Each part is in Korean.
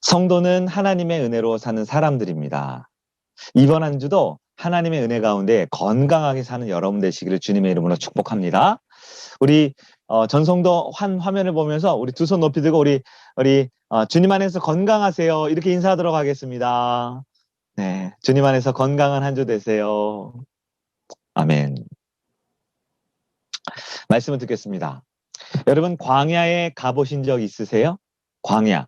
성도는 하나님의 은혜로 사는 사람들입니다. 이번 한 주도 하나님의 은혜 가운데 건강하게 사는 여러분 되시기를 주님의 이름으로 축복합니다. 우리 전성도 화면을 보면서 우리 두 손 높이 들고 우리 주님 안에서 건강하세요. 이렇게 인사하도록 하겠습니다. 네, 주님 안에서 건강한 한 주 되세요. 아멘. 말씀을 듣겠습니다. 여러분 광야에 가보신 적 있으세요? 광야.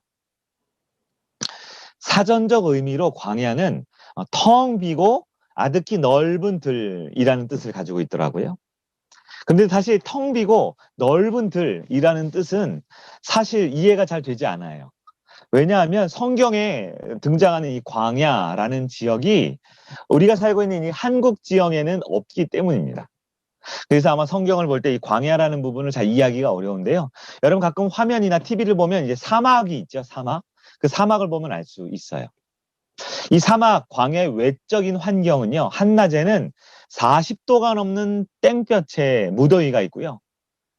사전적 의미로 광야는 텅 비고 아득히 넓은 들이라는 뜻을 가지고 있더라고요. 근데 사실 텅 비고 넓은 들이라는 뜻은 사실 이해가 잘 되지 않아요. 왜냐하면 성경에 등장하는 이 광야라는 지역이 우리가 살고 있는 이 한국 지형에는 없기 때문입니다. 그래서 아마 성경을 볼 때 이 광야라는 부분을 잘 이해하기가 어려운데요. 여러분 가끔 화면이나 TV를 보면 이제 사막이 있죠, 사막. 그 사막을 보면 알 수 있어요. 이 사막 광야의 외적인 환경은요, 한낮에는 40도가 넘는 땡볕에 무더위가 있고요.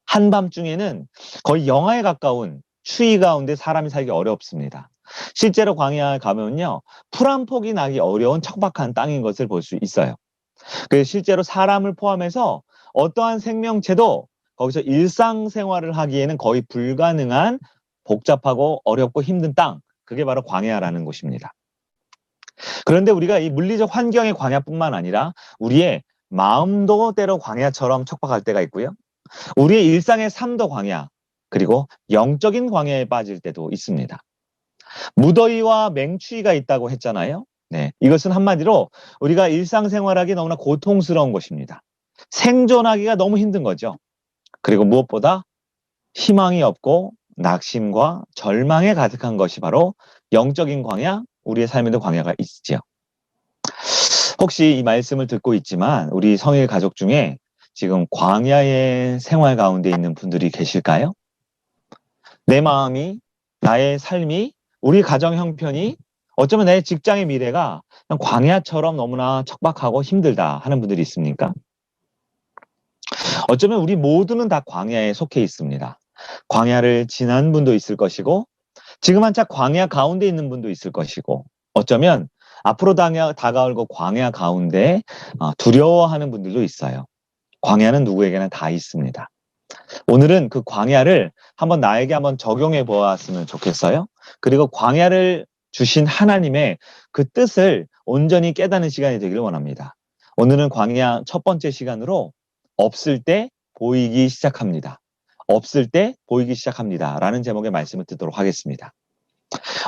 한밤중에는 거의 영하에 가까운 추위 가운데 사람이 살기 어렵습니다. 실제로 광야에 가면요, 풀 한 폭이 나기 어려운 척박한 땅인 것을 볼 수 있어요. 그래서 실제로 사람을 포함해서 어떠한 생명체도 거기서 일상생활을 하기에는 거의 불가능한 복잡하고 어렵고 힘든 땅, 그게 바로 광야라는 곳입니다. 그런데 우리가 이 물리적 환경의 광야뿐만 아니라 우리의 마음도 때로 광야처럼 척박할 때가 있고요. 우리의 일상의 삶도 광야, 그리고 영적인 광야에 빠질 때도 있습니다. 무더위와 맹추위가 있다고 했잖아요. 네, 이것은 한마디로 우리가 일상생활하기 너무나 고통스러운 것입니다. 생존하기가 너무 힘든 거죠. 그리고 무엇보다 희망이 없고 낙심과 절망에 가득한 것이 바로 영적인 광야, 우리의 삶에도 광야가 있지요. 혹시 이 말씀을 듣고 있지만 우리 성일 가족 중에 지금 광야의 생활 가운데 있는 분들이 계실까요? 내 마음이, 나의 삶이, 우리 가정 형편이, 어쩌면 내 직장의 미래가 그냥 광야처럼 너무나 척박하고 힘들다 하는 분들이 있습니까? 어쩌면 우리 모두는 다 광야에 속해 있습니다. 광야를 지난 분도 있을 것이고, 지금 한참 광야 가운데 있는 분도 있을 것이고, 어쩌면 앞으로 다가올 그 광야 가운데 두려워하는 분들도 있어요. 광야는 누구에게나 다 있습니다. 오늘은 그 광야를 나에게 한번 적용해 보았으면 좋겠어요. 그리고 광야를 주신 하나님의 그 뜻을 온전히 깨닫는 시간이 되기를 원합니다. 오늘은 광야 첫 번째 시간으로 없을 때 보이기 시작합니다. 없을 때 보이기 시작합니다. 라는 제목의 말씀을 듣도록 하겠습니다.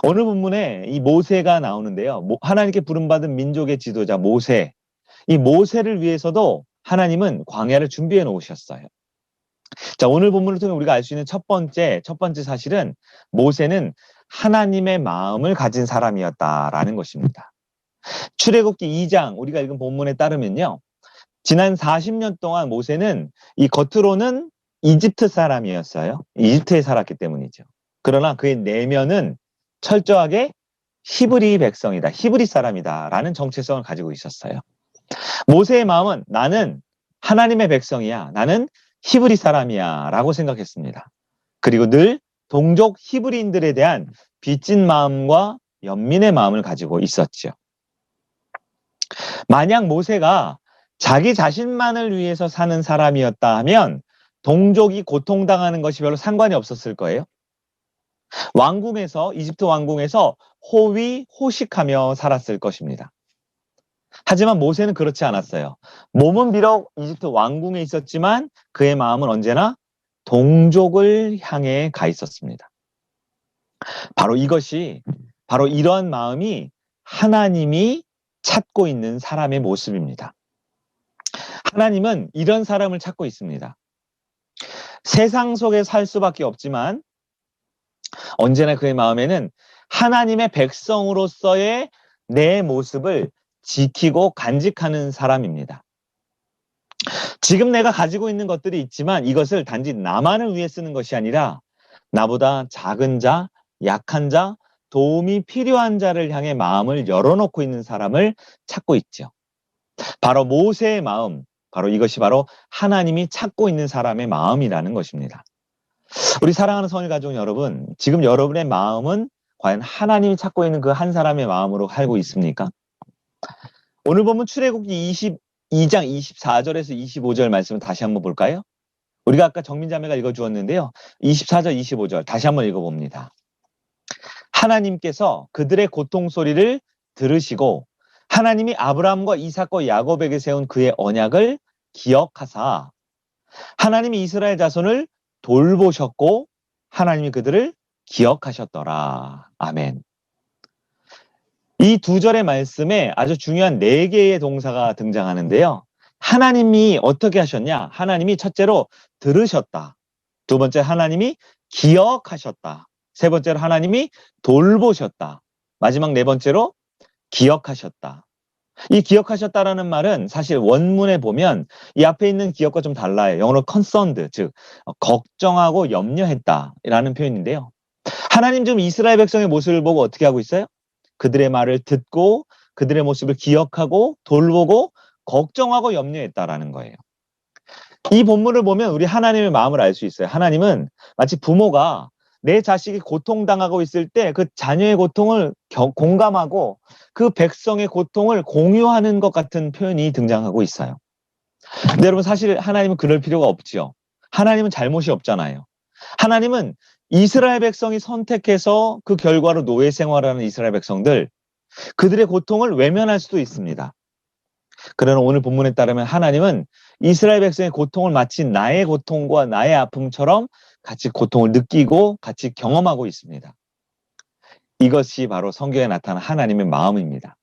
오늘 본문에 이 모세가 나오는데요. 하나님께 부름받은 민족의 지도자 모세. 이 모세를 위해서도 하나님은 광야를 준비해 놓으셨어요. 자, 오늘 본문을 통해 우리가 알 수 있는 첫 번째 사실은 모세는 하나님의 마음을 가진 사람이었다라는 것입니다. 출애굽기 2장 우리가 읽은 본문에 따르면요. 지난 40년 동안 모세는 이 겉으로는 이집트 사람이었어요. 이집트에 살았기 때문이죠. 그러나 그의 내면은 철저하게 히브리 백성이다. 히브리 사람이다. 라는 정체성을 가지고 있었어요. 모세의 마음은 나는 하나님의 백성이야. 나는 히브리 사람이야. 라고 생각했습니다. 그리고 늘 동족 히브리인들에 대한 빚진 마음과 연민의 마음을 가지고 있었죠. 만약 모세가 자기 자신만을 위해서 사는 사람이었다 하면 동족이 고통당하는 것이 별로 상관이 없었을 거예요. 이집트 왕궁에서 호위호식하며 살았을 것입니다. 하지만 모세는 그렇지 않았어요. 몸은 비록 이집트 왕궁에 있었지만 그의 마음은 언제나 동족을 향해 가 있었습니다. 바로 이러한 마음이 하나님이 찾고 있는 사람의 모습입니다. 하나님은 이런 사람을 찾고 있습니다. 세상 속에 살 수밖에 없지만 언제나 그의 마음에는 하나님의 백성으로서의 내 모습을 지키고 간직하는 사람입니다. 지금 내가 가지고 있는 것들이 있지만 이것을 단지 나만을 위해 쓰는 것이 아니라 나보다 작은 자, 약한 자, 도움이 필요한 자를 향해 마음을 열어놓고 있는 사람을 찾고 있죠. 바로 모세의 마음, 이것이 바로 하나님이 찾고 있는 사람의 마음이라는 것입니다. 우리 사랑하는 성일 가족 여러분, 지금 여러분의 마음은 과연 하나님이 찾고 있는 그 한 사람의 마음으로 살고 있습니까? 오늘 보면 출애굽기 22장 24절에서 25절 말씀을 다시 한번 볼까요? 우리가 아까 정민자매가 읽어주었는데요. 24절 25절 다시 한번 읽어봅니다. 하나님께서 그들의 고통 소리를 들으시고 하나님이 아브라함과 이삭과 야곱에게 세운 그의 언약을 기억하사 하나님이 이스라엘 자손을 돌보셨고 하나님이 그들을 기억하셨더라. 아멘. 이 두 절의 말씀에 아주 중요한 4개의 동사가 등장하는데요. 하나님이 어떻게 하셨냐? 하나님이 첫째로 들으셨다. 두 번째 하나님이 기억하셨다. 세 번째로 하나님이 돌보셨다. 마지막 네 번째로 기억하셨다. 이 기억하셨다라는 말은 사실 원문에 보면 이 앞에 있는 기억과 좀 달라요. 영어로 concerned, 즉 걱정하고 염려했다라는 표현인데요. 하나님 지금 이스라엘 백성의 모습을 보고 어떻게 하고 있어요? 그들의 말을 듣고 그들의 모습을 기억하고 돌보고 걱정하고 염려했다라는 거예요. 이 본문을 보면 우리 하나님의 마음을 알 수 있어요. 하나님은 마치 부모가 내 자식이 고통당하고 있을 때 그 자녀의 고통을 공감하고 그 백성의 고통을 공유하는 것 같은 표현이 등장하고 있어요. 근데 여러분 사실 하나님은 그럴 필요가 없죠. 하나님은 잘못이 없잖아요. 하나님은 이스라엘 백성이 선택해서 그 결과로 노예 생활하는 이스라엘 백성들, 그들의 고통을 외면할 수도 있습니다. 그러나 오늘 본문에 따르면 하나님은 이스라엘 백성의 고통을 마치 나의 고통과 나의 아픔처럼 같이 고통을 느끼고 같이 경험하고 있습니다. 이것이 바로 성경에 나타난 하나님의 마음입니다.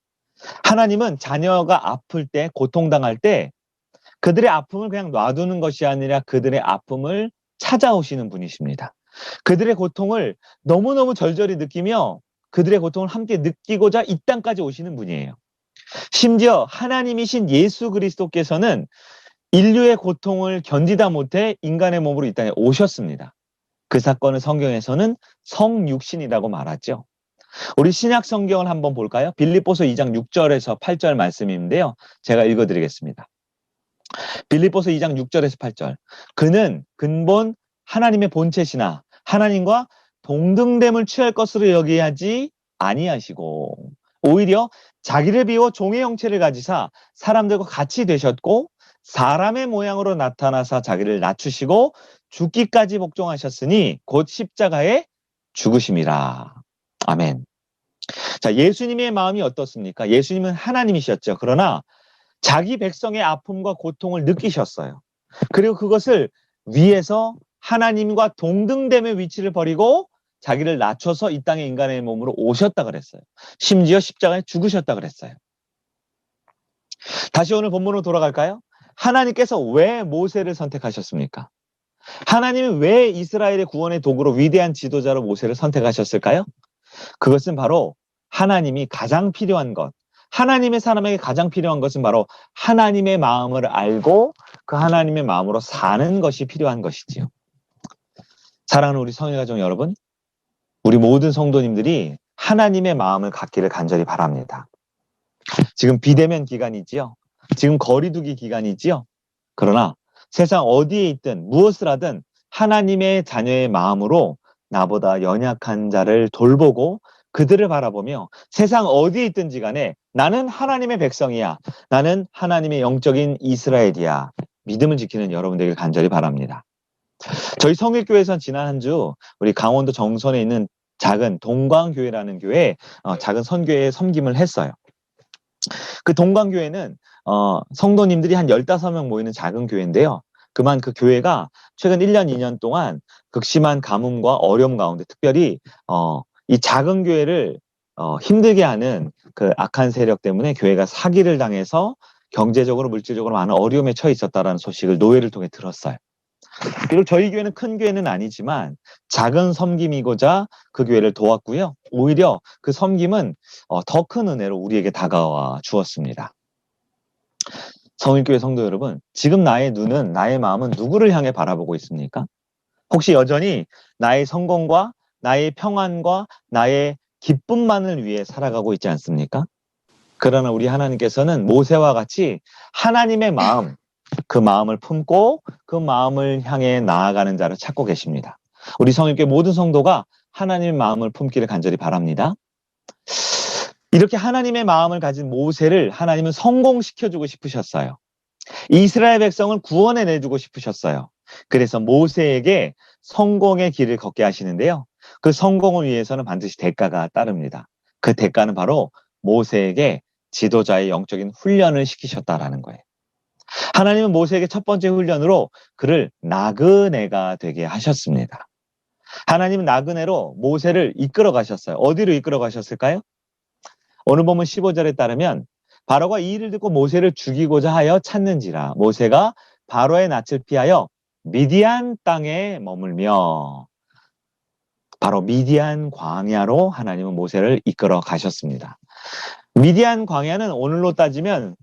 하나님은 자녀가 아플 때, 고통당할 때 그들의 아픔을 그냥 놔두는 것이 아니라 그들의 아픔을 찾아오시는 분이십니다. 그들의 고통을 너무너무 절절히 느끼며 그들의 고통을 함께 느끼고자 이 땅까지 오시는 분이에요. 심지어 하나님이신 예수 그리스도께서는 인류의 고통을 견디다 못해 인간의 몸으로 이 땅에 오셨습니다. 그 사건을 성경에서는 성육신이라고 말하죠. 우리 신약 성경을 한번 볼까요? 빌립보서 2장 6절에서 8절 말씀인데요. 제가 읽어드리겠습니다. 빌립보서 2장 6절에서 8절. 그는 근본 하나님의 본체시나 하나님과 동등됨을 취할 것으로 여기하지 아니하시고 오히려 자기를 비워 종의 형체를 가지사 사람들과 같이 되셨고 사람의 모양으로 나타나사 자기를 낮추시고 죽기까지 복종하셨으니 곧 십자가에 죽으심이라. 아멘. 자, 예수님의 마음이 어떻습니까? 예수님은 하나님이셨죠. 그러나 자기 백성의 아픔과 고통을 느끼셨어요. 그리고 그것을 위해서 하나님과 동등됨의 위치를 버리고 자기를 낮춰서 이 땅의 인간의 몸으로 오셨다 그랬어요. 심지어 십자가에 죽으셨다 그랬어요. 다시 오늘 본문으로 돌아갈까요? 하나님께서 왜 모세를 선택하셨습니까? 하나님은 왜 이스라엘의 구원의 도구로 위대한 지도자로 모세를 선택하셨을까요? 그것은 바로 하나님이 가장 필요한 것, 하나님의 사람에게 가장 필요한 것은 바로 하나님의 마음을 알고 그 하나님의 마음으로 사는 것이 필요한 것이지요. 사랑하는 우리 성일가족 여러분, 우리 모든 성도님들이 하나님의 마음을 갖기를 간절히 바랍니다. 지금 비대면 기간이지요. 지금 거리두기 기간이지요. 그러나 세상 어디에 있든 무엇을 하든 하나님의 자녀의 마음으로 나보다 연약한 자를 돌보고 그들을 바라보며 세상 어디에 있든지 간에 나는 하나님의 백성이야. 나는 하나님의 영적인 이스라엘이야. 믿음을 지키는 여러분들에게 간절히 바랍니다. 저희 성일교회에선 지난 한 주 우리 강원도 정선에 있는 작은 동광교회라는 교회에 작은 선교회에 섬김을 했어요. 그 동광교회는 성도님들이 한 15명 모이는 작은 교회인데요. 그만 그 교회가 최근 1년, 2년 동안 극심한 가뭄과 어려움 가운데 특별히 이 작은 교회를 힘들게 하는 그 악한 세력 때문에 교회가 사기를 당해서 경제적으로 물질적으로 많은 어려움에 처해 있었다는 소식을 노회를 통해 들었어요. 그리고 저희 교회는 큰 교회는 아니지만 작은 섬김이고자 그 교회를 도왔고요. 오히려 그 섬김은 더 큰 은혜로 우리에게 다가와 주었습니다. 성일교회 성도 여러분, 지금 나의 눈은, 나의 마음은 누구를 향해 바라보고 있습니까? 혹시 여전히 나의 성공과 나의 평안과 나의 기쁨만을 위해 살아가고 있지 않습니까? 그러나 우리 하나님께서는 모세와 같이 하나님의 마음, 그 마음을 품고 그 마음을 향해 나아가는 자를 찾고 계십니다. 우리 성일교회 모든 성도가 하나님의 마음을 품기를 간절히 바랍니다. 이렇게 하나님의 마음을 가진 모세를 하나님은 성공시켜주고 싶으셨어요. 이스라엘 백성을 구원해 내주고 싶으셨어요. 그래서 모세에게 성공의 길을 걷게 하시는데요. 그 성공을 위해서는 반드시 대가가 따릅니다. 그 대가는 바로 모세에게 지도자의 영적인 훈련을 시키셨다라는 거예요. 하나님은 모세에게 첫 번째 훈련으로 그를 나그네가 되게 하셨습니다. 하나님은 나그네로 모세를 이끌어 가셨어요. 어디로 이끌어 가셨을까요? 오늘 보면 15절에 따르면 바로가 이 일을 듣고 모세를 죽이고자 하여 찾는지라 모세가 바로의 낯을 피하여 미디안 땅에 머물며 바로 미디안 광야로 하나님은 모세를 이끌어 가셨습니다. 미디안 광야는 오늘로 따지면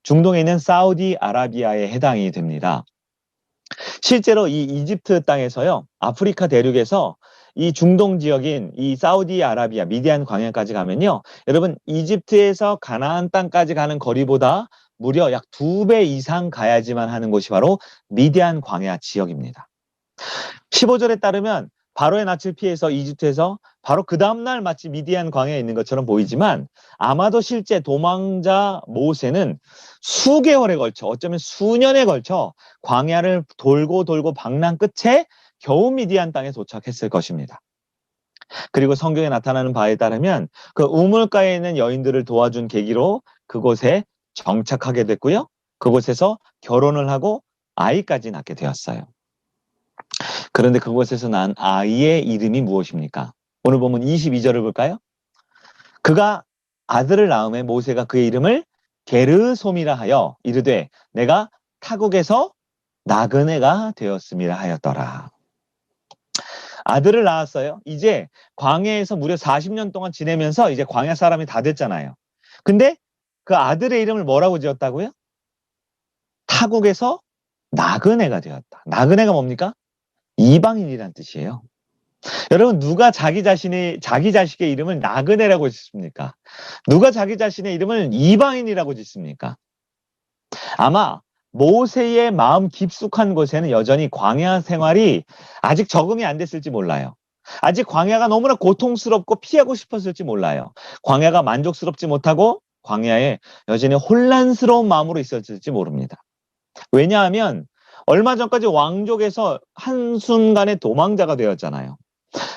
중동에 있는 사우디아라비아에 해당이 됩니다. 실제로 이 이집트 땅에서요, 아프리카 대륙에서 이 중동 지역인 이 사우디아라비아, 미디안 광야까지 가면요, 여러분 이집트에서 가나안 땅까지 가는 거리보다 무려 약 2배 이상 가야지만 하는 곳이 바로 미디안 광야 지역입니다. 15절에 따르면 바로의 낯을 피해서 이집트에서 바로 그 다음날 마치 미디안 광야에 있는 것처럼 보이지만 아마도 실제 도망자 모세는 수개월에 걸쳐 어쩌면 수년에 걸쳐 광야를 돌고 방랑 끝에 겨우 미디안 땅에 도착했을 것입니다. 그리고 성경에 나타나는 바에 따르면 그 우물가에 있는 여인들을 도와준 계기로 그곳에 정착하게 됐고요. 그곳에서 결혼을 하고 아이까지 낳게 되었어요. 그런데 그곳에서 난 아이의 이름이 무엇입니까? 오늘 보면 22절을 볼까요? 그가 아들을 낳음에 모세가 그의 이름을 게르솜이라 하여 이르되 내가 타국에서 나그네가 되었음이라 하였더라. 아들을 낳았어요. 이제 광야에서 무려 40년 동안 지내면서 이제 광야 사람이 다 됐잖아요. 근데 그 아들의 이름을 뭐라고 지었다고요? 타국에서 나그네가 되었다. 나그네가 뭡니까? 이방인이란 뜻이에요. 여러분 누가 자기 자식의 이름을 나그네라고 짓습니까? 누가 자기 자신의 이름을 이방인이라고 짓습니까? 아마 모세의 마음 깊숙한 곳에는 여전히 광야 생활이 아직 적응이 안 됐을지 몰라요. 아직 광야가 너무나 고통스럽고 피하고 싶었을지 몰라요. 광야가 만족스럽지 못하고 광야에 여전히 혼란스러운 마음으로 있었을지 모릅니다. 왜냐하면 얼마 전까지 왕족에서 한순간에 도망자가 되었잖아요.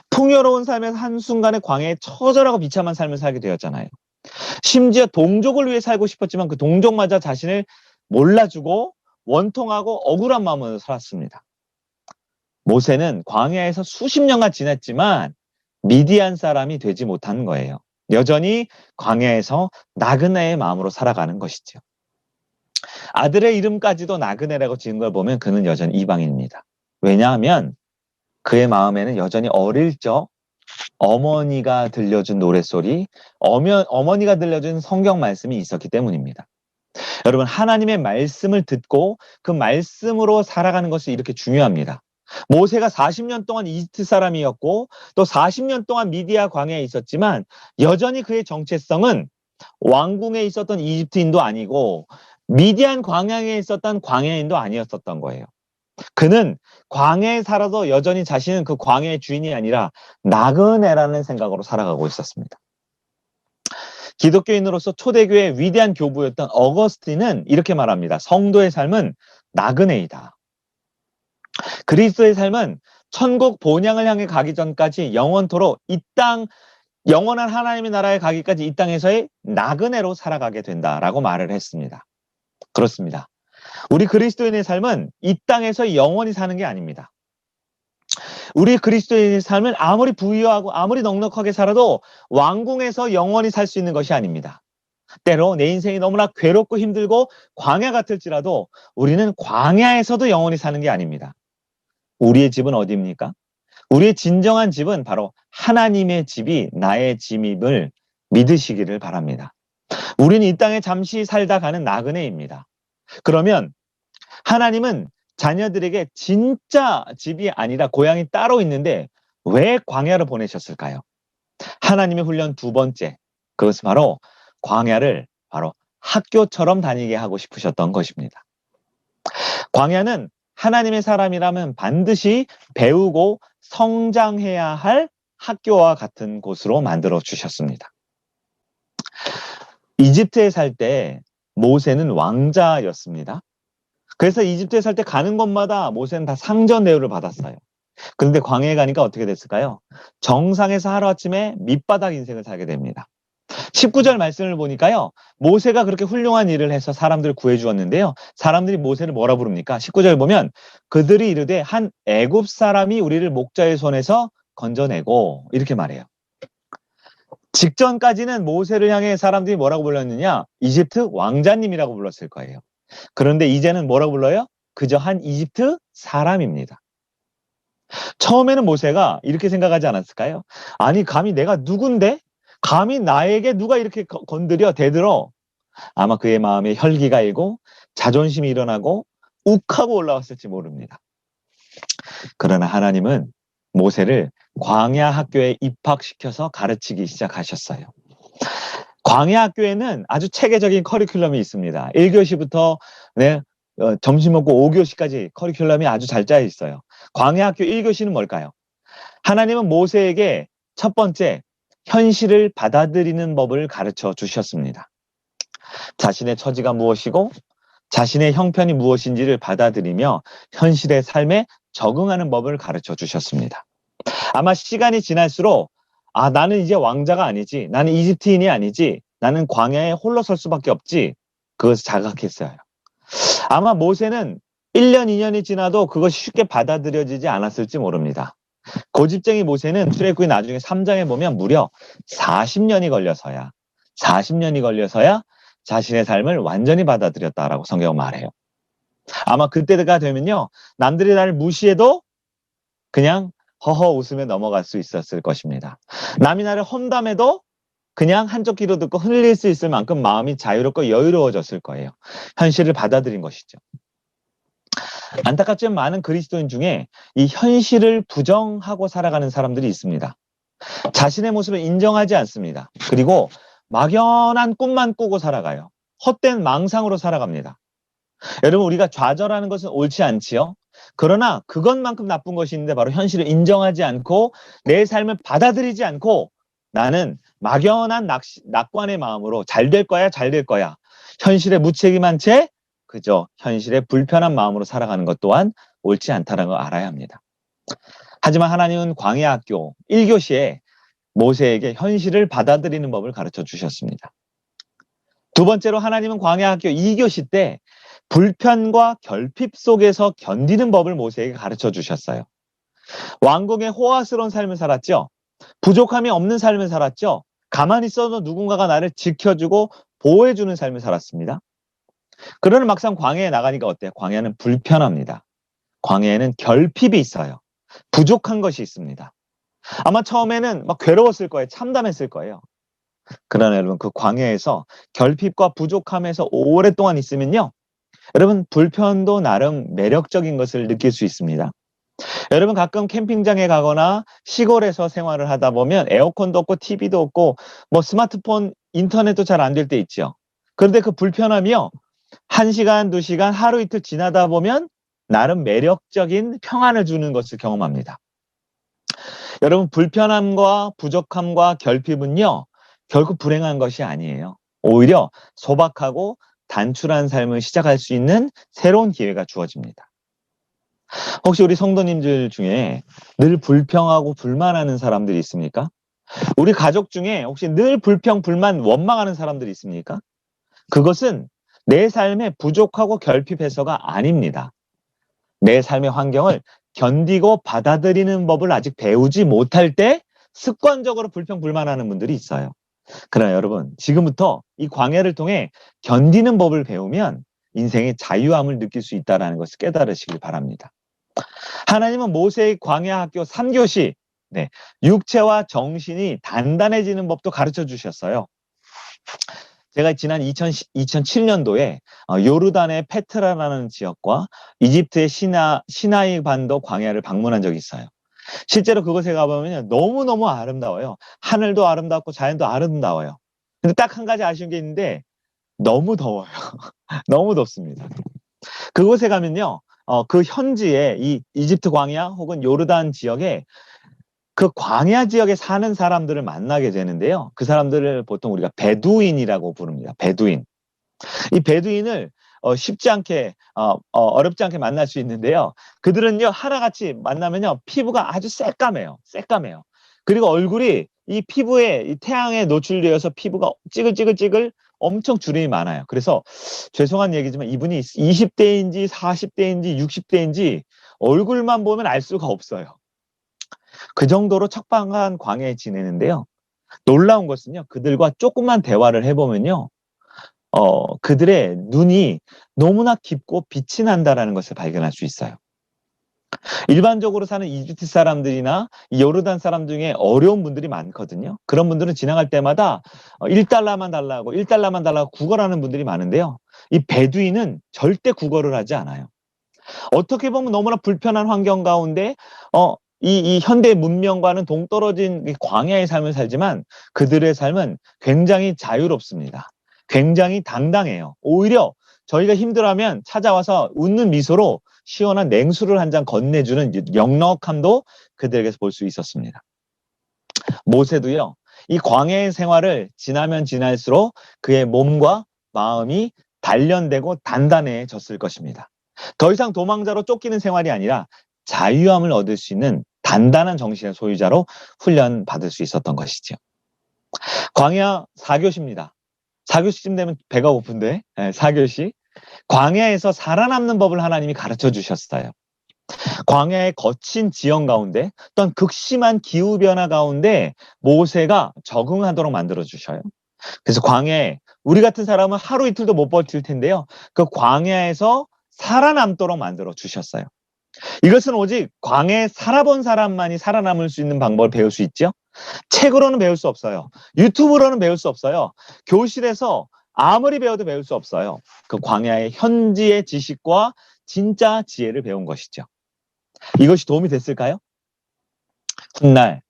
풍요로운 삶에서 한순간에 광야에 처절하고 비참한 삶을 살게 되었잖아요. 심지어 동족을 위해 살고 싶었지만 그 동족마저 자신을 몰라주고 원통하고 억울한 마음으로 살았습니다. 모세는 광야에서 수십 년간 지냈지만 미디안 사람이 되지 못한 거예요. 여전히 광야에서 나그네의 마음으로 살아가는 것이죠. 아들의 이름까지도 나그네라고 지은 걸 보면 그는 여전히 이방인입니다. 왜냐하면 그의 마음에는 여전히 어릴 적 어머니가 들려준 노랫소리, 어머니가 들려준 성경 말씀이 있었기 때문입니다. 여러분 하나님의 말씀을 듣고 그 말씀으로 살아가는 것이 이렇게 중요합니다. 모세가 40년 동안 이집트 사람이었고 또 40년 동안 미디안 광야에 있었지만 여전히 그의 정체성은 왕궁에 있었던 이집트인도 아니고 미디안 광야에 있었던 광야인도 아니었었던 거예요. 그는 광야에 살아도 여전히 자신은 그 광야의 주인이 아니라 나그네라는 생각으로 살아가고 있었습니다. 기독교인으로서 초대교회의 위대한 교부였던 어거스틴은 이렇게 말합니다. 성도의 삶은 나그네이다. 그리스도의 삶은 천국 본향을 향해 가기 전까지 영원토록 이 땅, 영원한 하나님의 나라에 가기까지 이 땅에서의 나그네로 살아가게 된다라고 말을 했습니다. 그렇습니다. 우리 그리스도인의 삶은 이 땅에서 영원히 사는 게 아닙니다. 우리 그리스도인의 삶은 아무리 부유하고 아무리 넉넉하게 살아도 왕궁에서 영원히 살 수 있는 것이 아닙니다. 때로 내 인생이 너무나 괴롭고 힘들고 광야 같을지라도 우리는 광야에서도 영원히 사는 게 아닙니다. 우리의 집은 어디입니까? 우리의 진정한 집은 바로 하나님의 집이 나의 집임을 믿으시기를 바랍니다. 우리는 이 땅에 잠시 살다 가는 나그네입니다. 그러면 하나님은 자녀들에게 진짜 집이 아니라 고향이 따로 있는데 왜 광야로 보내셨을까요? 하나님의 훈련 두 번째, 그것은 바로 광야를 바로 학교처럼 다니게 하고 싶으셨던 것입니다. 광야는 하나님의 사람이라면 반드시 배우고 성장해야 할 학교와 같은 곳으로 만들어 주셨습니다. 이집트에 살 때 모세는 왕자였습니다. 그래서 이집트에 살 때 가는 곳마다 모세는 다 상전 대우를 받았어요. 그런데 광야에 가니까 어떻게 됐을까요? 정상에서 하루아침에 밑바닥 인생을 살게 됩니다. 19절 말씀을 보니까요. 모세가 그렇게 훌륭한 일을 해서 사람들을 구해 주었는데요. 사람들이 모세를 뭐라 부릅니까? 19절 보면 그들이 이르되 한 애굽 사람이 우리를 목자의 손에서 건져내고 이렇게 말해요. 직전까지는 모세를 향해 사람들이 뭐라고 불렀느냐? 이집트 왕자님이라고 불렀을 거예요. 그런데 이제는 뭐라고 불러요? 그저 한 이집트 사람입니다. 처음에는 모세가 이렇게 생각하지 않았을까요? 아니, 감히 내가 누군데? 감히 나에게 누가 이렇게 건드려 대들어? 아마 그의 마음에 혈기가 일고 자존심이 일어나고 욱하고 올라왔을지 모릅니다. 그러나 하나님은 모세를 광야 학교에 입학시켜서 가르치기 시작하셨어요. 광야 학교에는 아주 체계적인 커리큘럼이 있습니다. 1교시부터 점심 먹고 5교시까지 커리큘럼이 아주 잘 짜여 있어요. 광야 학교 1교시는 뭘까요? 하나님은 모세에게 첫 번째 현실을 받아들이는 법을 가르쳐 주셨습니다. 자신의 처지가 무엇이고 자신의 형편이 무엇인지를 받아들이며 현실의 삶에 적응하는 법을 가르쳐 주셨습니다. 아마 시간이 지날수록 나는 이제 왕자가 아니지, 나는 이집트인이 아니지, 나는 광야에 홀로 설 수밖에 없지, 그것을 자각했어요. 아마 모세는 1년, 2년이 지나도 그것이 쉽게 받아들여지지 않았을지 모릅니다. 고집쟁이 모세는 출애굽기 나중에 3장에 보면 무려 40년이 걸려서야 자신의 삶을 완전히 받아들였다라고 성경은 말해요. 아마 그때가 되면요, 남들이 나를 무시해도 그냥 허허 웃으며 넘어갈 수 있었을 것입니다. 남이 나를 험담해도 그냥 한쪽 귀로 듣고 흘릴 수 있을 만큼 마음이 자유롭고 여유로워졌을 거예요. 현실을 받아들인 것이죠. 안타깝지만 많은 그리스도인 중에 이 현실을 부정하고 살아가는 사람들이 있습니다. 자신의 모습을 인정하지 않습니다. 그리고 막연한 꿈만 꾸고 살아가요. 헛된 망상으로 살아갑니다. 여러분, 우리가 좌절하는 것은 옳지 않지요? 그러나 그것만큼 나쁜 것이 있는데 바로 현실을 인정하지 않고 내 삶을 받아들이지 않고 나는 막연한 낙관의 마음으로 잘 될 거야, 잘 될 거야. 현실에 무책임한 채 그저 현실에 불편한 마음으로 살아가는 것 또한 옳지 않다는 걸 알아야 합니다. 하지만 하나님은 광야 학교 1교시에 모세에게 현실을 받아들이는 법을 가르쳐 주셨습니다. 두 번째로 하나님은 광야 학교 2교시 때 불편과 결핍 속에서 견디는 법을 모세에게 가르쳐 주셨어요. 왕궁의 호화스러운 삶을 살았죠. 부족함이 없는 삶을 살았죠. 가만히 있어도 누군가가 나를 지켜주고 보호해주는 삶을 살았습니다. 그러나 막상 광야에 나가니까 어때요? 광야는 불편합니다. 광야에는 결핍이 있어요. 부족한 것이 있습니다. 아마 처음에는 막 괴로웠을 거예요. 참담했을 거예요. 그러나 여러분, 그 광야에서 결핍과 부족함에서 오랫동안 있으면요, 여러분, 불편도 나름 매력적인 것을 느낄 수 있습니다. 여러분, 가끔 캠핑장에 가거나 시골에서 생활을 하다 보면 에어컨도 없고 TV도 없고 뭐 스마트폰, 인터넷도 잘 안 될 때 있죠. 그런데 그 불편함이요, 1시간, 2시간, 하루 이틀 지나다 보면 나름 매력적인 평안을 주는 것을 경험합니다. 여러분, 불편함과 부족함과 결핍은요, 결국 불행한 것이 아니에요. 오히려 소박하고 단출한 삶을 시작할 수 있는 새로운 기회가 주어집니다. 혹시 우리 성도님들 중에 늘 불평하고 불만하는 사람들이 있습니까? 우리 가족 중에 혹시 늘 불평, 불만, 원망하는 사람들이 있습니까? 그것은 내 삶에 부족하고 결핍해서가 아닙니다. 내 삶의 환경을 견디고 받아들이는 법을 아직 배우지 못할 때 습관적으로 불평, 불만하는 분들이 있어요. 그러나 여러분, 지금부터 이 광야를 통해 견디는 법을 배우면 인생의 자유함을 느낄 수 있다는 것을 깨달으시길 바랍니다. 하나님은 모세의 광야 학교 3교시, 육체와 정신이 단단해지는 법도 가르쳐 주셨어요. 제가 지난 2007년도에 요르단의 페트라라는 지역과 이집트의 시나이 반도 광야를 방문한 적이 있어요. 실제로 그곳에 가보면 너무너무 아름다워요. 하늘도 아름답고 자연도 아름다워요. 근데 딱 한 가지 아쉬운 게 있는데 너무 더워요. 너무 덥습니다. 그곳에 가면요, 그 현지에 이 이집트 광야 혹은 요르단 지역에 그 광야 지역에 사는 사람들을 만나게 되는데요. 그 사람들을 보통 우리가 베두인이라고 부릅니다. 베두인. 이 베두인을 쉽지 않게 어렵지 않게 만날 수 있는데요. 그들은요 하나같이 만나면요 피부가 아주 새까매요. 새까매요. 그리고 얼굴이 이 피부에 이 태양에 노출되어서 피부가 찌글찌글찌글 엄청 주름이 많아요. 그래서 죄송한 얘기지만 이분이 20대인지 40대인지 60대인지 얼굴만 보면 알 수가 없어요. 그 정도로 척박한 광야에 지내는데요. 놀라운 것은요. 그들과 조금만 대화를 해보면요. 그들의 눈이 너무나 깊고 빛이 난다라는 것을 발견할 수 있어요. 일반적으로 사는 이집트 사람들이나 요르단 사람 중에 어려운 분들이 많거든요. 그런 분들은 지나갈 때마다 1달러만 달라고 1달러만 달라고 구걸하는 분들이 많은데요. 이 베두인은 절대 구걸을 하지 않아요. 어떻게 보면 너무나 불편한 환경 가운데 이 현대 문명과는 동떨어진 광야의 삶을 살지만 그들의 삶은 굉장히 자유롭습니다. 굉장히 당당해요. 오히려 저희가 힘들어하면 찾아와서 웃는 미소로 시원한 냉수를 한 잔 건네주는 넉넉함도 그들에게서 볼 수 있었습니다. 모세도요. 이 광야의 생활을 지나면 지날수록 그의 몸과 마음이 단련되고 단단해졌을 것입니다. 더 이상 도망자로 쫓기는 생활이 아니라 자유함을 얻을 수 있는 단단한 정신의 소유자로 훈련받을 수 있었던 것이죠. 광야 4교시입니다. 4교시쯤 되면 배가 고픈데 4교시. 광야에서 살아남는 법을 하나님이 가르쳐 주셨어요. 광야의 거친 지형 가운데 어떤 극심한 기후변화 가운데 모세가 적응하도록 만들어 주셔요. 그래서 광야에 우리 같은 사람은 하루 이틀도 못 버틸 텐데요. 그 광야에서 살아남도록 만들어 주셨어요. 이것은 오직 광야에 살아본 사람만이 살아남을 수 있는 방법을 배울 수 있죠. 책으로는 배울 수 없어요. 유튜브로는 배울 수 없어요. 교실에서 아무리 배워도 배울 수 없어요. 그 광야의 현지의 지식과 진짜 지혜를 배운 것이죠. 이것이 도움이 됐을까요? 훗날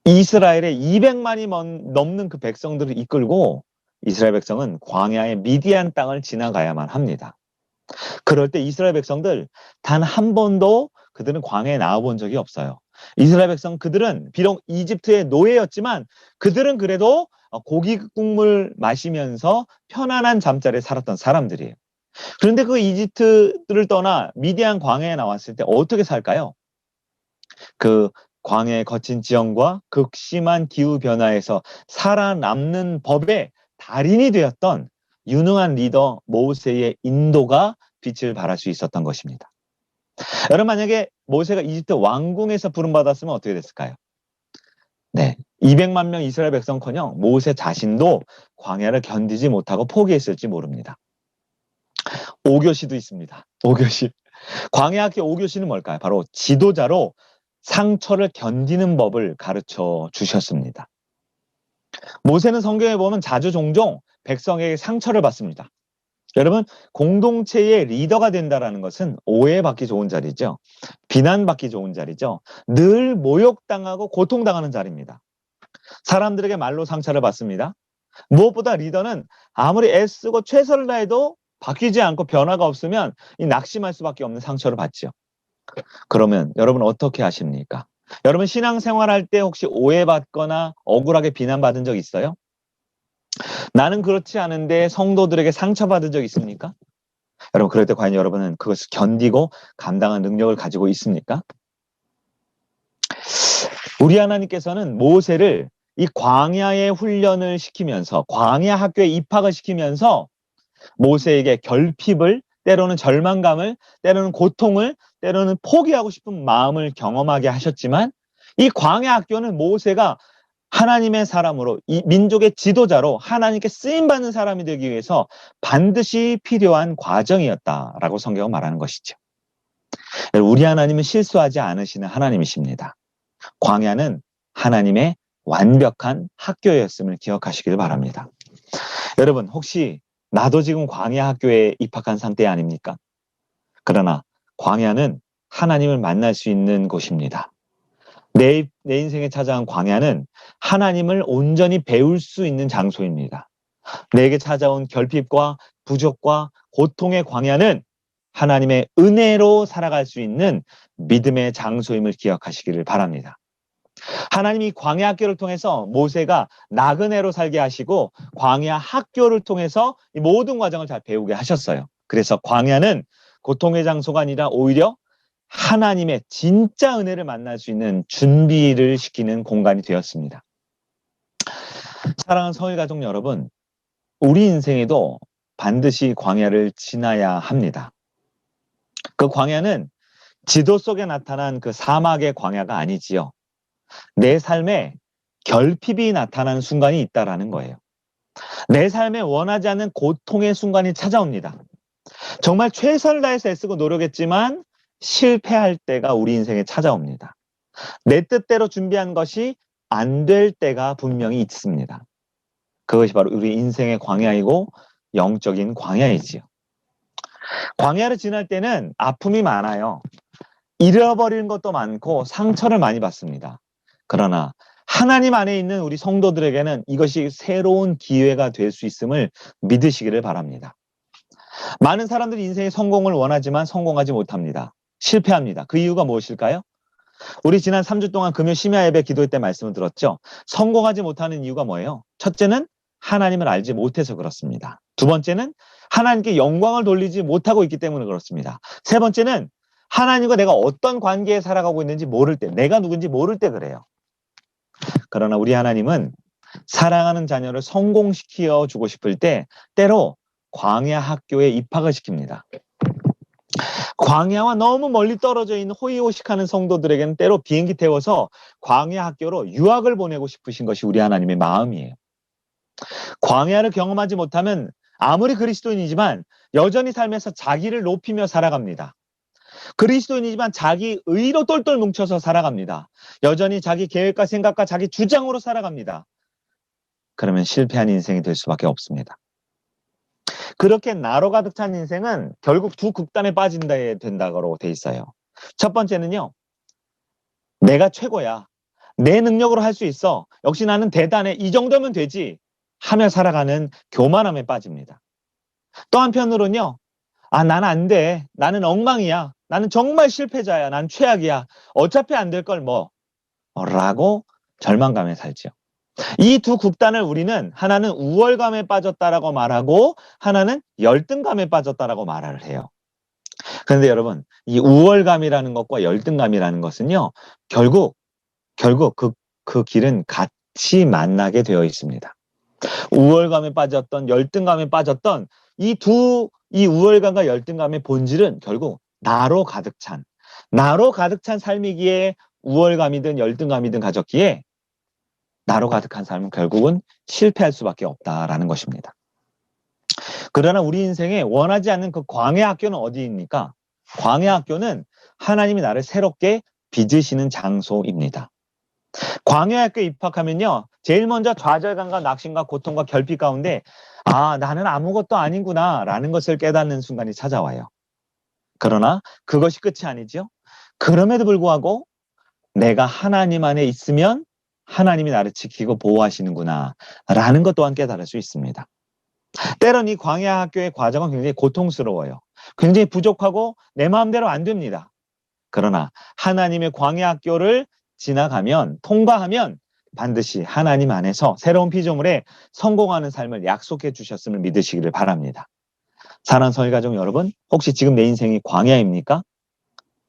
이스라엘의 200만이 넘는 그 백성들을 이끌고 이스라엘 백성은 광야의 미디안 땅을 지나가야만 합니다. 그럴 때 이스라엘 백성들 단 한 번도 그들은 광야에 나와본 적이 없어요. 이스라엘 백성 그들은 비록 이집트의 노예였지만 그들은 그래도 고기 국물 마시면서 편안한 잠자리에 살았던 사람들이에요. 그런데 그 이집트를 떠나 미디안 광야에 나왔을 때 어떻게 살까요? 그 광야의 거친 지형과 극심한 기후 변화에서 살아남는 법의 달인이 되었던 유능한 리더 모세의 인도가 빛을 발할 수 있었던 것입니다. 여러분 만약에 모세가 이집트 왕궁에서 부름받았으면 어떻게 됐을까요? 네, 200만 명 이스라엘 백성커녕 모세 자신도 광야를 견디지 못하고 포기했을지 모릅니다. 5교시도 있습니다. 5교시. 광야학교 5교시는 뭘까요? 바로 지도자로 상처를 견디는 법을 가르쳐 주셨습니다. 모세는 성경에 보면 자주 종종 백성에게 상처를 받습니다. 여러분 공동체의 리더가 된다는 것은 오해받기 좋은 자리죠. 비난받기 좋은 자리죠. 늘 모욕당하고 고통당하는 자리입니다. 사람들에게 말로 상처를 받습니다. 무엇보다 리더는 아무리 애쓰고 최선을 다해도 바뀌지 않고 변화가 없으면 이 낙심할 수밖에 없는 상처를 받죠. 그러면 여러분 어떻게 하십니까? 여러분 신앙생활할 때 혹시 오해받거나 억울하게 비난받은 적 있어요? 나는 그렇지 않은데 성도들에게 상처받은 적 있습니까? 여러분 그럴 때 과연 여러분은 그것을 견디고 감당한 능력을 가지고 있습니까? 우리 하나님께서는 모세를 이 광야의 훈련을 시키면서 광야 학교에 입학을 시키면서 모세에게 결핍을 때로는 절망감을 때로는 고통을 때로는 포기하고 싶은 마음을 경험하게 하셨지만 이 광야 학교는 모세가 하나님의 사람으로 이 민족의 지도자로 하나님께 쓰임받는 사람이 되기 위해서 반드시 필요한 과정이었다라고 성경은 말하는 것이죠. 우리 하나님은 실수하지 않으시는 하나님이십니다. 광야는 하나님의 완벽한 학교였음을 기억하시길 바랍니다. 여러분 혹시 나도 지금 광야 학교에 입학한 상태 아닙니까? 그러나 광야는 하나님을 만날 수 있는 곳입니다. 내 인생에 찾아온 광야는 하나님을 온전히 배울 수 있는 장소입니다. 내게 찾아온 결핍과 부족과 고통의 광야는 하나님의 은혜로 살아갈 수 있는 믿음의 장소임을 기억하시기를 바랍니다. 하나님이 광야 학교를 통해서 모세가 나그네로 살게 하시고 광야 학교를 통해서 이 모든 과정을 잘 배우게 하셨어요. 그래서 광야는 고통의 장소가 아니라 오히려 하나님의 진짜 은혜를 만날 수 있는 준비를 시키는 공간이 되었습니다. 사랑하는 성일 가족 여러분, 우리 인생에도 반드시 광야를 지나야 합니다. 그 광야는 지도 속에 나타난 그 사막의 광야가 아니지요. 내 삶에 결핍이 나타나는 순간이 있다라는 거예요. 내 삶에 원하지 않는 고통의 순간이 찾아옵니다. 정말 최선을 다해서 애쓰고 노력했지만 실패할 때가 우리 인생에 찾아옵니다. 내 뜻대로 준비한 것이 안 될 때가 분명히 있습니다. 그것이 바로 우리 인생의 광야이고 영적인 광야이지요. 광야를 지날 때는 아픔이 많아요. 잃어버리는 것도 많고 상처를 많이 받습니다. 그러나 하나님 안에 있는 우리 성도들에게는 이것이 새로운 기회가 될 수 있음을 믿으시기를 바랍니다. 많은 사람들이 인생의 성공을 원하지만 성공하지 못합니다. 실패합니다. 그 이유가 무엇일까요? 우리 지난 3주 동안 금요 심야 예배 기도회 때 말씀을 들었죠. 성공하지 못하는 이유가 뭐예요? 첫째는 하나님을 알지 못해서 그렇습니다. 두 번째는 하나님께 영광을 돌리지 못하고 있기 때문에 그렇습니다. 세 번째는 하나님과 내가 어떤 관계에 살아가고 있는지 모를 때, 내가 누군지 모를 때 그래요. 그러나 우리 하나님은 사랑하는 자녀를 성공시켜 주고 싶을 때 때로 광야 학교에 입학을 시킵니다. 광야와 너무 멀리 떨어져 있는 호의호식하는 성도들에게는 때로 비행기 태워서 광야 학교로 유학을 보내고 싶으신 것이 우리 하나님의 마음이에요. 광야를 경험하지 못하면 아무리 그리스도인이지만 여전히 삶에서 자기를 높이며 살아갑니다. 그리스도인이지만 자기 의로 똘똘 뭉쳐서 살아갑니다. 여전히 자기 계획과 생각과 자기 주장으로 살아갑니다. 그러면 실패한 인생이 될 수밖에 없습니다. 그렇게 나로 가득 찬 인생은 결국 두 극단에 빠진다 된다고 돼 있어요. 첫 번째는요. 내가 최고야. 내 능력으로 할 수 있어. 역시 나는 대단해. 이 정도면 되지. 하며 살아가는 교만함에 빠집니다. 또 한편으로는요. 나는 안 돼. 나는 엉망이야. 나는 정말 실패자야. 난 최악이야. 어차피 안 될 걸 뭐. 라고 절망감에 살죠. 이 두 극단을 우리는 하나는 우월감에 빠졌다라고 말하고 하나는 열등감에 빠졌다라고 말을 해요. 그런데 여러분, 이 우월감이라는 것과 열등감이라는 것은요. 결국 그 길은 같이 만나게 되어 있습니다. 우월감에 빠졌던 열등감에 빠졌던 이 우월감과 열등감의 본질은 결국 나로 가득 찬 삶이기에 우월감이든 열등감이든 가졌기에 나로 가득한 삶은 결국은 실패할 수밖에 없다라는 것입니다. 그러나 우리 인생에 원하지 않는 그 광야 학교는 어디입니까? 광야 학교는 하나님이 나를 새롭게 빚으시는 장소입니다. 광야 학교에 입학하면요. 제일 먼저 좌절감과 낙심과 고통과 결핍 가운데 나는 아무것도 아니구나 라는 것을 깨닫는 순간이 찾아와요. 그러나 그것이 끝이 아니죠. 그럼에도 불구하고 내가 하나님 안에 있으면 하나님이 나를 지키고 보호하시는구나 라는 것 또한 깨달을 수 있습니다. 때론 이 광야 학교의 과정은 굉장히 고통스러워요. 굉장히 부족하고 내 마음대로 안 됩니다. 그러나 하나님의 광야 학교를 지나가면 통과하면 반드시 하나님 안에서 새로운 피조물에 성공하는 삶을 약속해 주셨음을 믿으시기를 바랍니다. 사랑하는 성일가족 여러분, 혹시 지금 내 인생이 광야입니까?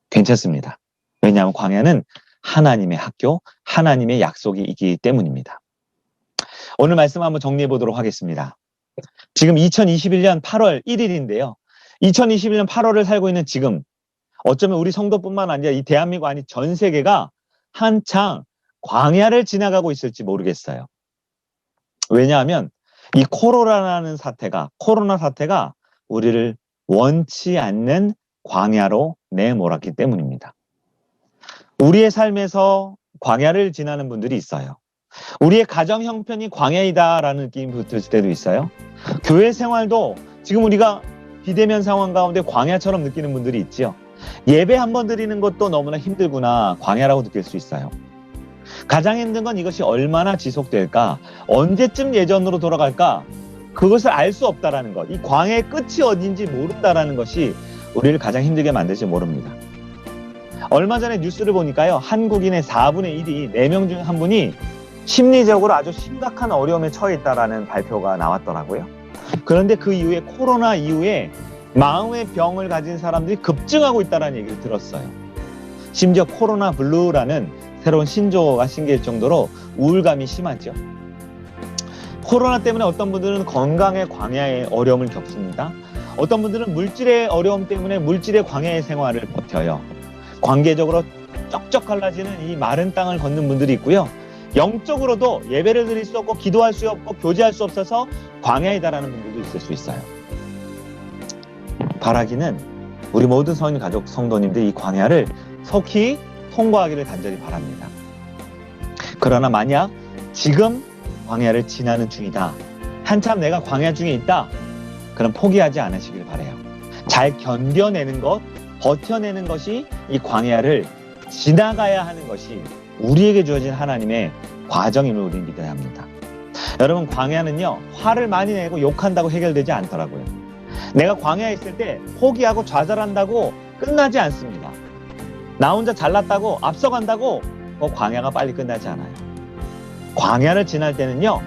괜찮습니다. 왜냐하면 광야는 하나님의 학교, 하나님의 약속이 있기 때문입니다. 오늘 말씀 한번 정리해 보도록 하겠습니다. 지금 2021년 8월 1일인데요. 2021년 8월을 살고 있는 지금 어쩌면 우리 성도뿐만 아니라 이 대한민국 아니 전 세계가 한창 광야를 지나가고 있을지 모르겠어요. 왜냐하면 이 코로나 사태가 우리를 원치 않는 광야로 내몰았기 때문입니다. 우리의 삶에서 광야를 지나는 분들이 있어요. 우리의 가정 형편이 광야이다라는 느낌이 들 때도 있어요. 교회 생활도 지금 우리가 비대면 상황 가운데 광야처럼 느끼는 분들이 있죠. 예배 한번 드리는 것도 너무나 힘들구나, 광야라고 느낄 수 있어요. 가장 힘든 건 이것이 얼마나 지속될까, 언제쯤 예전으로 돌아갈까, 그것을 알 수 없다라는 것, 이 광야의 끝이 어딘지 모른다라는 것이 우리를 가장 힘들게 만들지 모릅니다. 얼마 전에 뉴스를 보니까요. 한국인의 4분의 1이 4명 중 1분이 심리적으로 아주 심각한 어려움에 처해 있다는 발표가 나왔더라고요. 그런데 그 이후에 코로나 이후에 마음의 병을 가진 사람들이 급증하고 있다는 얘기를 들었어요. 심지어 코로나 블루라는 새로운 신조어가 생길 정도로 우울감이 심하죠. 코로나 때문에 어떤 분들은 건강의 광야의 어려움을 겪습니다. 어떤 분들은 물질의 어려움 때문에 물질의 광야의 생활을 버텨요. 관계적으로 쩍쩍 갈라지는 이 마른 땅을 걷는 분들이 있고요. 영적으로도 예배를 드릴 수 없고 기도할 수 없고 교제할 수 없어서 광야에 달하는 분들도 있을 수 있어요. 바라기는 우리 모든 성인 가족 성도님들 이 광야를 속히 통과하기를 간절히 바랍니다. 그러나 만약 지금 광야를 지나는 중이다. 한참 내가 광야 중에 있다. 그럼 포기하지 않으시길 바라요. 잘 견뎌내는 것, 버텨내는 것이 이 광야를 지나가야 하는 것이 우리에게 주어진 하나님의 과정임을 우리는 믿어야 합니다. 여러분, 광야는요, 화를 많이 내고 욕한다고 해결되지 않더라고요. 내가 광야에 있을 때 포기하고 좌절한다고 끝나지 않습니다. 나 혼자 잘났다고 앞서간다고 광야가 빨리 끝나지 않아요. 광야를 지날 때는요,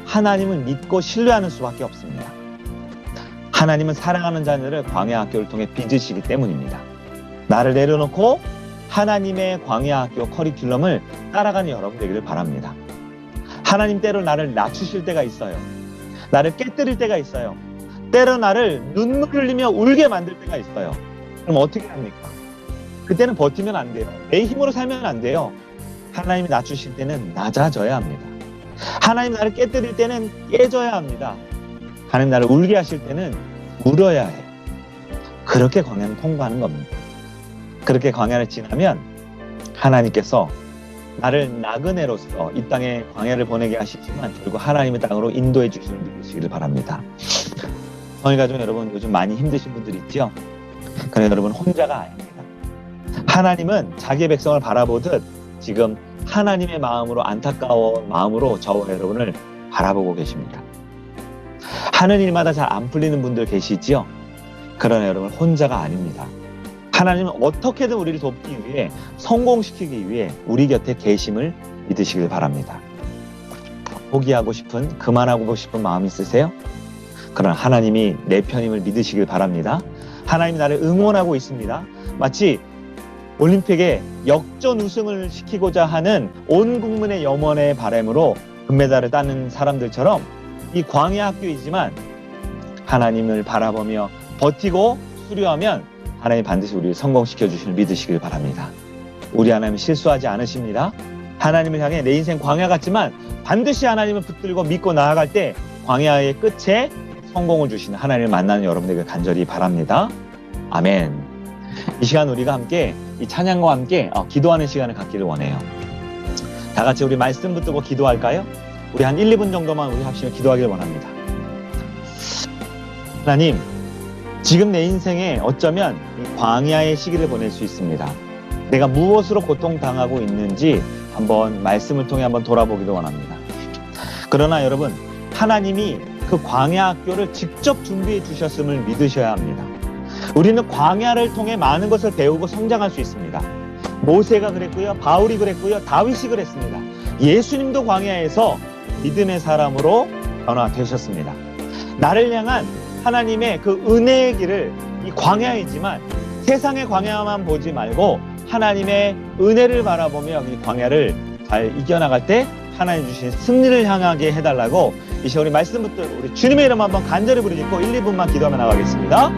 하나님을 믿고 신뢰하는 수밖에 없습니다. 하나님은 사랑하는 자녀를 광야 학교를 통해 빚으시기 때문입니다. 나를 내려놓고 하나님의 광야 학교 커리큘럼을 따라가는 여러분 되기를 바랍니다. 하나님 때로 나를 낮추실 때가 있어요. 나를 깨뜨릴 때가 있어요. 때로 나를 눈물 흘리며 울게 만들 때가 있어요. 그럼 어떻게 합니까? 그때는 버티면 안 돼요. 내 힘으로 살면 안 돼요. 하나님이 낮추실 때는 낮아져야 합니다. 하나님 나를 깨뜨릴 때는 깨져야 합니다. 하나님 나를 울게 하실 때는 울어야 해요. 그렇게 광야는 통과하는 겁니다. 그렇게 광야를 지나면 하나님께서 나를 나그네로서 이 땅에 광야를 보내게 하시지만 결국 하나님의 땅으로 인도해 주시는 믿으시기를 바랍니다. 성일가족 여러분, 요즘 많이 힘드신 분들 있죠? 그러나 여러분 혼자가 아닙니다. 하나님은 자기의 백성을 바라보듯 지금 하나님의 마음으로, 안타까운 마음으로 저와 여러분을 바라보고 계십니다. 하는 일마다 잘 안 풀리는 분들 계시지요? 그러나 여러분 혼자가 아닙니다. 하나님은 어떻게든 우리를 돕기 위해, 성공시키기 위해 우리 곁에 계심을 믿으시길 바랍니다. 포기하고 싶은, 그만하고 싶은 마음 있으세요? 그러나 하나님이 내 편임을 믿으시길 바랍니다. 하나님이 나를 응원하고 있습니다. 마치 올림픽에 역전 우승을 시키고자 하는 온 국민의 염원의 바람으로 금메달을 따는 사람들처럼 이 광야 학교이지만 하나님을 바라보며 버티고 수료하면 하나님 반드시 우리를 성공시켜 주시길 믿으시길 바랍니다. 우리 하나님 실수하지 않으십니다. 하나님을 향해 내 인생 광야 같지만 반드시 하나님을 붙들고 믿고 나아갈 때 광야의 끝에 성공을 주시는 하나님을 만나는 여러분에게 간절히 바랍니다. 아멘. 이 시간 우리가 함께 이 찬양과 함께 기도하는 시간을 갖기를 원해요. 다 같이 우리 말씀 붙들고 기도할까요? 우리 한 1, 2분 정도만 우리 합심해 기도하기를 원합니다. 하나님, 지금 내 인생에 어쩌면 이 광야의 시기를 보낼 수 있습니다. 내가 무엇으로 고통당하고 있는지 한번 말씀을 통해 한번 돌아보기도 원합니다. 그러나 여러분, 하나님이 그 광야 학교를 직접 준비해 주셨음을 믿으셔야 합니다. 우리는 광야를 통해 많은 것을 배우고 성장할 수 있습니다. 모세가 그랬고요, 바울이 그랬고요, 다윗이 그랬습니다. 예수님도 광야에서 믿음의 사람으로 변화되셨습니다. 나를 향한 하나님의 그 은혜의 길을 이 광야이지만 세상의 광야만 보지 말고 하나님의 은혜를 바라보며 이 광야를 잘 이겨나갈 때 하나님 주신 승리를 향하게 해달라고 이 시간 우리 말씀부터 우리 주님의 이름 한번 간절히 부르짖고 1, 2분만 기도하며 나가겠습니다.